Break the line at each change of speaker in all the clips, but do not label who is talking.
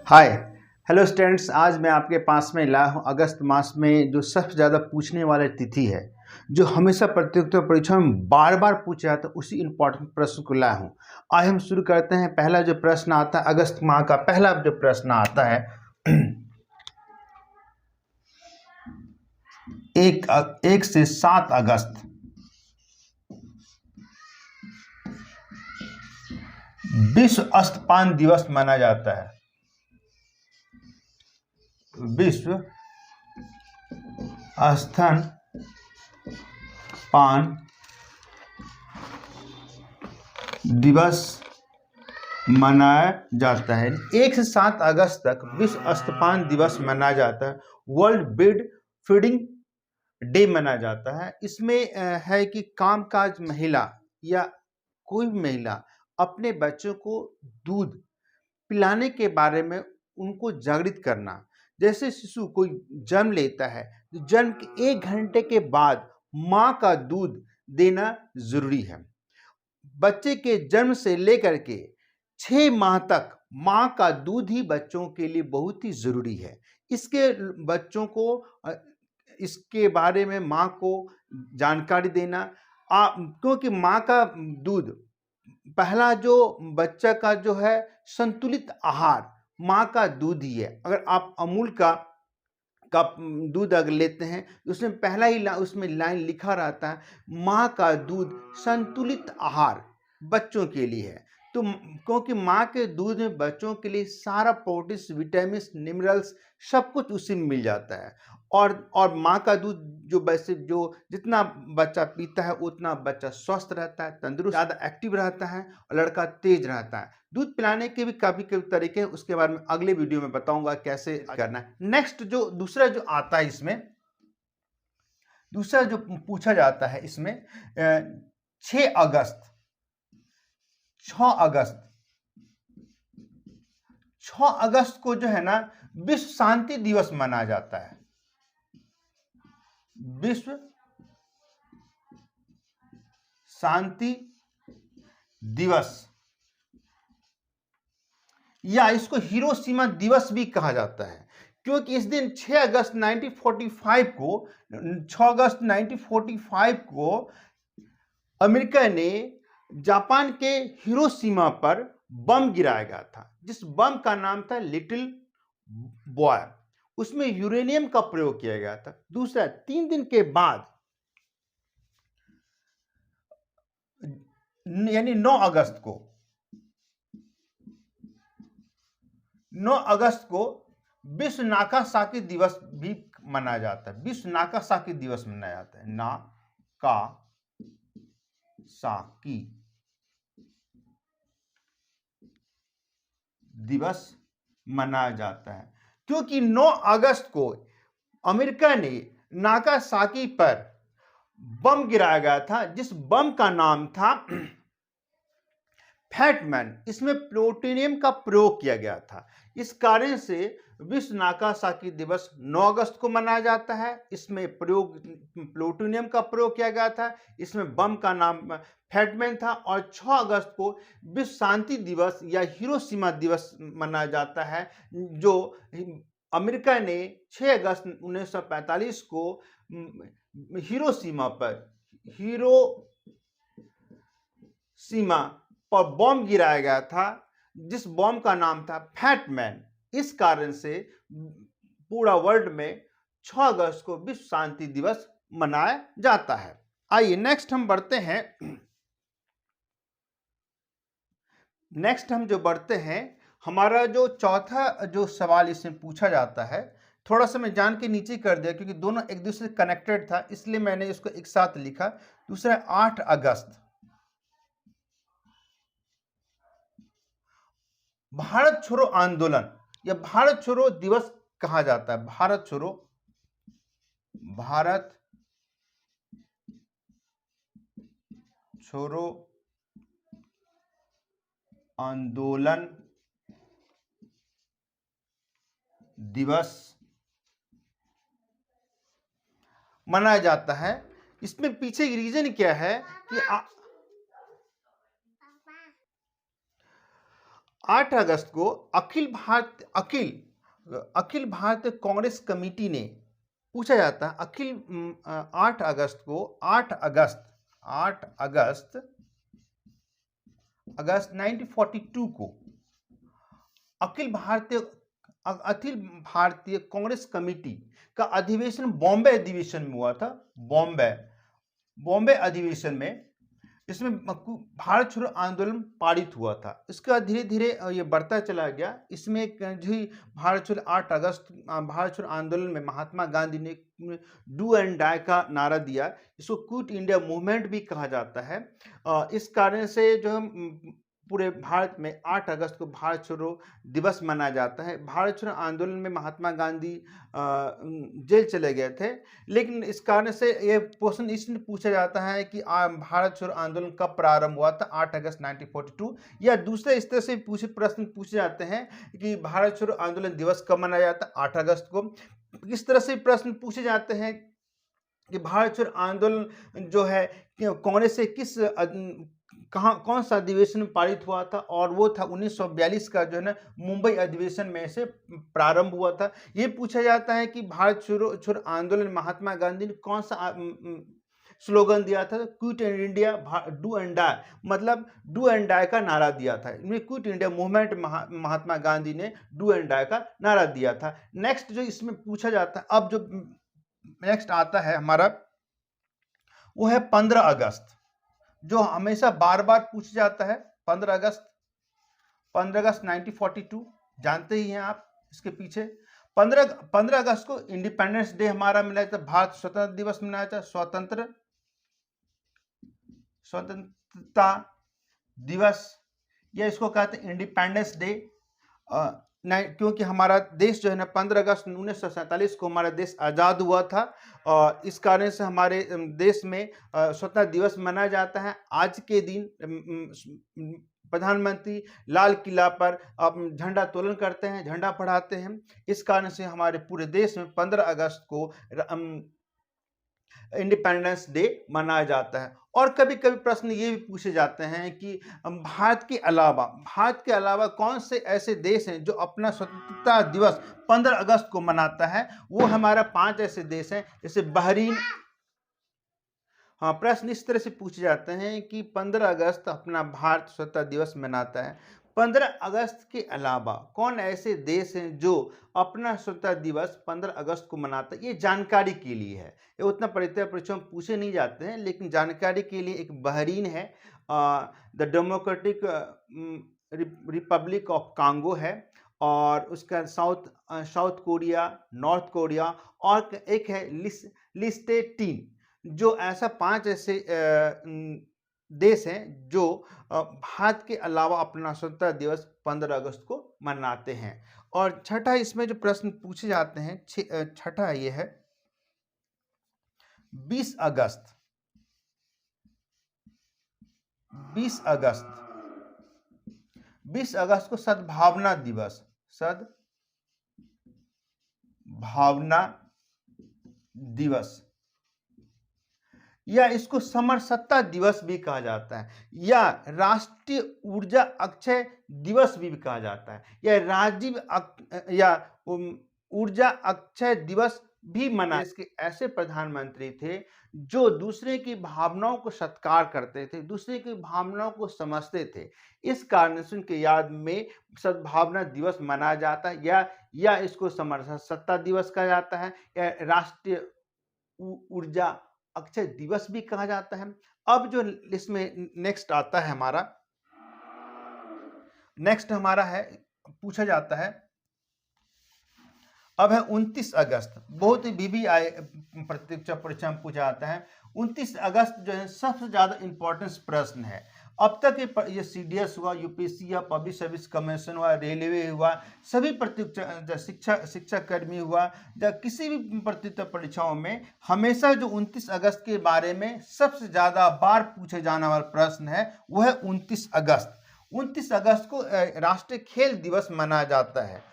Hi hello students. आज मैं आपके पास में लाया हूँ अगस्त मास में जो सबसे ज़्यादा पूछने वाली तिथि है, जो हमेशा प्रतियोगिता परीक्षा में बार बार पूछा जाता है, उसी इम्पोर्टेंट प्रश्न को लाया हूँ। आज हम शुरू करते हैं। पहला जो प्रश्न आता है, अगस्त माह का पहला जो प्रश्न आता है, एक से 7 अगस्त विश्व स्तनपान दिवस माना जाता है। विश्व स्तनपान दिवस मनाया जाता है। 1 से 7 अगस्त तक विश्व स्तनपान दिवस मनाया जाता है। वर्ल्ड ब्रेस्ट फीडिंग डे मनाया जाता है। इसमें है कि कामकाज महिला या कोई भी महिला अपने बच्चों को दूध पिलाने के बारे में उनको जागृत करना। जैसे शिशु कोई जन्म लेता है तो जन्म के 1 घंटे के बाद माँ का दूध देना जरूरी है। बच्चे के जन्म से लेकर के 6 माह तक माँ का दूध ही बच्चों के लिए बहुत ही जरूरी है। इसके बच्चों को इसके बारे में माँ को जानकारी देना, क्योंकि माँ का दूध पहला जो बच्चा का जो है संतुलित आहार माँ का दूध ही है। अगर आप अमूल का दूध अगर लेते हैं उसमें पहला ही उसमें लाइन लिखा रहता है, माँ का दूध संतुलित आहार बच्चों के लिए है। तो क्योंकि माँ के दूध में बच्चों के लिए सारा प्रोटीन, विटामिन, मिनरल्स सब कुछ उसी में मिल जाता है। और माँ का दूध जो वैसे जो जितना बच्चा पीता है उतना बच्चा स्वस्थ रहता है, तंदुरुस्त, ज़्यादा एक्टिव रहता है और लड़का तेज रहता है। दूध पिलाने के भी काफ़ी तरीके हैं, उसके बारे में अगले वीडियो में बताऊंगा कैसे करना है। नेक्स्ट जो दूसरा जो आता है, इसमें दूसरा जो पूछा जाता है इसमें 6 अगस्त 6 अगस्त 6 अगस्त को जो है ना विश्व शांति दिवस मनाया जाता है। विश्व शांति दिवस या इसको हिरोशिमा दिवस भी कहा जाता है, क्योंकि इस दिन 6 अगस्त 1945 को अमेरिका ने जापान के हिरोशिमा पर बम गिराया गया था, जिस बम का नाम था लिटिल बॉय। उसमें यूरेनियम का प्रयोग किया गया था। दूसरा, 3 दिन के बाद यानी 9 अगस्त को विश्व नागासाकी दिवस भी मनाया जाता है। विश्व नागासाकी दिवस मनाया जाता है। नागासाकी दिवस मनाया जाता है क्योंकि 9 अगस्त को अमेरिका ने नागासाकी पर बम गिराया गया था, जिस बम का नाम था फैटमैन। इसमें प्लूटोनियम का प्रयोग किया गया था। इस कारण से विश्व नागासाकी दिवस 9 अगस्त को मनाया जाता है। इसमें प्लूटोनियम का प्रयोग किया गया था। इसमें बम का नाम फैटमैन था। और 6 अगस्त को विश्व शांति दिवस या हिरोशिमा दिवस मनाया जाता है, जो अमेरिका ने 6 अगस्त 1945 को हिरोशिमा पर बम गिराया गया था, जिस बम का नाम था फैटमैन। इस कारण से पूरा वर्ल्ड में 6 अगस्त को विश्व शांति दिवस मनाया जाता है। आइए नेक्स्ट हम बढ़ते हैं। हमारा जो चौथा जो सवाल इसमें पूछा जाता है, थोड़ा सा मैं जान के नीचे कर दिया क्योंकि दोनों एक दूसरे से कनेक्टेड था, इसलिए मैंने इसको एक साथ लिखा। दूसरा 8 अगस्त भारत छोड़ो आंदोलन या भारत छोड़ो दिवस कहा जाता है। भारत छोड़ो आंदोलन दिवस मनाया जाता है। इसमें पीछे रीजन क्या है कि 8 अगस्त को अखिल भारतीय कांग्रेस कमेटी ने, पूछा जाता है 8 अगस्त को, 8 अगस्त 1942 को अखिल भारतीय कांग्रेस कमेटी का अधिवेशन बॉम्बे अधिवेशन में हुआ था। बॉम्बे अधिवेशन में इसमें भारत छोड़ो आंदोलन पारित हुआ था। इसके बाद धीरे धीरे ये बढ़ता चला गया। इसमें जो भारत छोड़ो 8 अगस्त भारत छोड़ो आंदोलन में महात्मा गांधी ने डू एंड डाई का नारा दिया। इसको क्विट इंडिया मूवमेंट भी कहा जाता है। इस कारण से जो पूरे भारत में 8 अगस्त को भारत छोड़ो दिवस मनाया जाता है। भारत छोड़ो आंदोलन में महात्मा गांधी जेल चले गए थे, लेकिन इस कारण से ये क्वेश्चन इसलिए पूछा जाता है कि भारत छोड़ो आंदोलन कब प्रारंभ हुआ था, 8 अगस्त 1942, या दूसरे इस तरह से प्रश्न पूछे जाते हैं कि भारत छोड़ो आंदोलन दिवस कब मनाया जाता है, 8 अगस्त को। इस तरह से प्रश्न पूछे जाते हैं कि भारत छोड़ो आंदोलन जो है कांग्रेस से कौन सा अधिवेशन में पारित हुआ था, और वो था 1942 का जो है ना मुंबई अधिवेशन में से प्रारंभ हुआ था। ये पूछा जाता है कि भारत छोड़ो आंदोलन महात्मा गांधी ने कौन सा स्लोगन दिया था, quit India do and die, मतलब डू एंड डाई का नारा दिया था। इनमें quit India movement Mahatma Gandhi ने डू एंड डाई का नारा दिया था। नेक्स्ट जो इसमें पूछा जाता है, अब जो नेक्स्ट आता है हमारा, वो है 15 अगस्त, जो हमेशा बार बार पूछा जाता है। 15 अगस्त 1942, जानते ही हैं आप इसके पीछे। 15 अगस्त को इंडिपेंडेंस डे हमारा मिला था, भारत स्वतंत्र दिवस मनाया था, स्वतंत्रता दिवस, या इसको कहते हैं इंडिपेंडेंस डे, क्योंकि हमारा देश जो है ना 15 अगस्त 1947 को हमारा देश आज़ाद हुआ था, और इस कारण से हमारे देश में स्वतंत्रता दिवस मनाया जाता है। आज के दिन प्रधानमंत्री लाल किला पर झंडा तोलन करते हैं, झंडा फहराते हैं। इस कारण से हमारे पूरे देश में 15 अगस्त को इंडिपेंडेंस डे मनाया जाता है। और कभी कभी प्रश्न ये भी पूछे जाते हैं कि भारत के अलावा कौन से ऐसे देश हैं जो अपना स्वतंत्रता दिवस 15 अगस्त को मनाता है। वो हमारा 5 ऐसे देश हैं, जैसे बहरीन। हाँ, प्रश्न इस तरह से पूछे जाते हैं कि 15 अगस्त अपना भारत स्वतंत्रता दिवस मनाता है, 15 अगस्त के अलावा कौन ऐसे देश हैं जो अपना स्वतंत्रता दिवस 15 अगस्त को मनाता है। ये जानकारी के लिए है, ये उतना परीक्षा में पूछे नहीं जाते हैं, लेकिन जानकारी के लिए एक बहरीन है, the democratic Republic of Congo है, और उसका साउथ कोरिया, नॉर्थ कोरिया, और एक है लिस्टेटीन। जो ऐसा 5 ऐसे देश हैं जो भारत के अलावा अपना स्वतंत्रता दिवस 15 अगस्त को मनाते हैं। और छठा इसमें जो प्रश्न पूछे जाते हैं, छठा ये है 20 अगस्त 20 अगस्त को सद्भावना दिवस, या इसको समरसत्ता दिवस भी कहा जाता है, या राष्ट्रीय ऊर्जा अक्षय दिवस भी कहा जाता है, या ऊर्जा अक्षय दिवस भी मना। इसके ऐसे प्रधानमंत्री थे जो दूसरे की भावनाओं को सत्कार करते थे, दूसरे की भावनाओं को समझते थे। इस कारण से उनके याद में सद्भावना दिवस मनाया जाता है, या इसको समरसत्ता दिवस कहा जाता है, या राष्ट्रीय ऊर्जा अक्षय दिवस भी कहा जाता है। अब जो इसमें नेक्स्ट आता है हमारा है, पूछा जाता है, अब है 29 अगस्त, बहुत ही VVI परीक्षा में पूछा जाता है। 29 अगस्त जो है सबसे ज्यादा इंपॉर्टेंस प्रश्न है। अब तक ये CDS हुआ, UPSC या पब्लिक सर्विस कमीशन हुआ, रेलवे हुआ, सभी शिक्षा कर्मी हुआ, या किसी भी प्रतियोगिता परीक्षाओं में हमेशा जो 29 अगस्त के बारे में सबसे ज्यादा बार पूछे जाने वाला प्रश्न है वो है 29 अगस्त। 29 अगस्त को राष्ट्रीय खेल दिवस मनाया जाता है।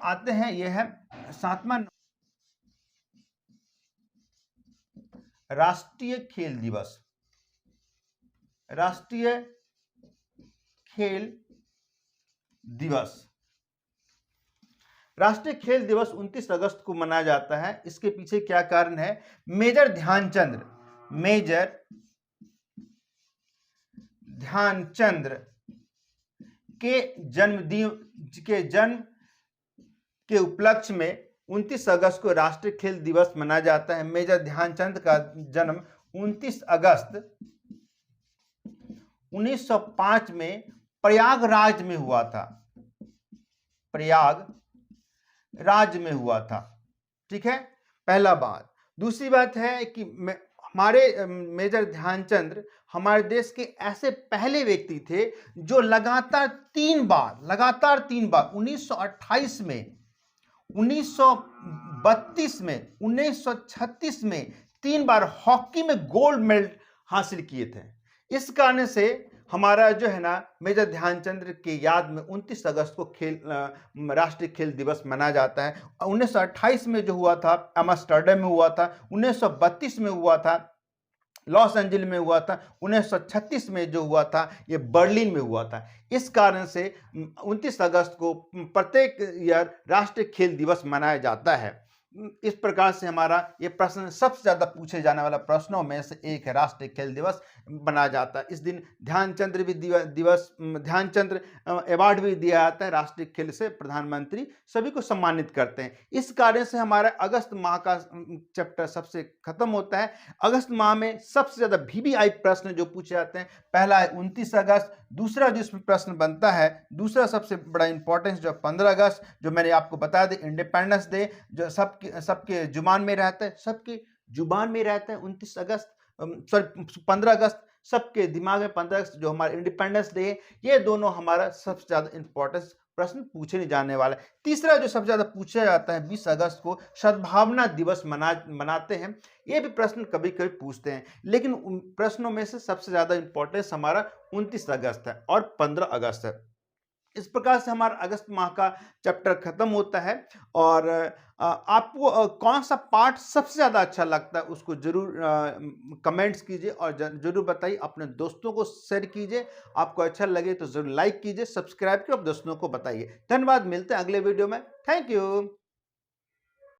आते हैं, यह है 7वां राष्ट्रीय खेल दिवस। राष्ट्रीय खेल दिवस। राष्ट्रीय खेल दिवस 29 अगस्त को मनाया जाता है। इसके पीछे क्या कारण है? मेजर ध्यानचंद के जन्म के उपलक्ष्य में 29 अगस्त को राष्ट्रीय खेल दिवस मनाया जाता है। मेजर ध्यानचंद का जन्म 29 अगस्त 1905 में प्रयागराज में हुआ था। ठीक है, पहला बात। दूसरी बात है कि हमारे मेजर ध्यानचंद हमारे देश के ऐसे पहले व्यक्ति थे जो लगातार तीन बार 1928 में, 1932 में, 1936 में 3 बार हॉकी में गोल्ड मेडल हासिल किए थे। इस कारण से हमारा जो है ना मेजर ध्यानचंद के याद में 29 अगस्त को राष्ट्रीय खेल दिवस मनाया जाता है। 1928 में जो हुआ था एम्स्टर्डम में हुआ था, 1932 में हुआ था लॉस एंजलिस में हुआ था, 1936 में जो हुआ था ये बर्लिन में हुआ था। इस कारण से 29 अगस्त को प्रत्येक ईयर राष्ट्रीय खेल दिवस मनाया जाता है। इस प्रकार से हमारा ये प्रश्न सबसे ज्यादा पूछे जाने वाला प्रश्नों में से एक है, राष्ट्रीय खेल दिवस मनाया जाता है। इस दिन ध्यानचंद अवार्ड भी दिया जाता है। राष्ट्रीय खेल से प्रधानमंत्री सभी को सम्मानित करते हैं। इस कार्य से हमारा अगस्त माह का चैप्टर सबसे खत्म होता है। अगस्त माह में सबसे ज्यादा VVI प्रश्न जो पूछे जाते हैं, पहला है 29 अगस्त, दूसरा जिसमें प्रश्न बनता है, दूसरा सबसे बड़ा इंपॉर्टेंस जो 15 अगस्त, जो मैंने आपको बता दें इंडिपेंडेंस डे, जो सबके जुबान में रहता है, 29 अगस्त 15 अगस्त सबके दिमाग में 15 अगस्त जो हमारा इंडिपेंडेंस डे है, ये दोनों हमारा सबसे ज्यादा इंपॉर्टेंस प्रश्न पूछे नहीं जाने वाला है। तीसरा जो सबसे ज्यादा पूछा जाता है 20 अगस्त को सद्भावना दिवस मनाते हैं। ये भी प्रश्न कभी कभी पूछते हैं, लेकिन उन प्रश्नों में से सबसे ज्यादा इंपॉर्टेंस हमारा 29 अगस्त है और 15 अगस्त है। इस प्रकार से हमारा अगस्त माह का चैप्टर खत्म होता है। और आपको कौन सा पार्ट सबसे ज़्यादा अच्छा लगता है उसको जरूर कमेंट्स कीजिए और जरूर बताइए, अपने दोस्तों को शेयर कीजिए। आपको अच्छा लगे तो जरूर लाइक कीजिए, सब्सक्राइब कीजिए और दोस्तों को बताइए। धन्यवाद, मिलते हैं अगले वीडियो में। Thank you.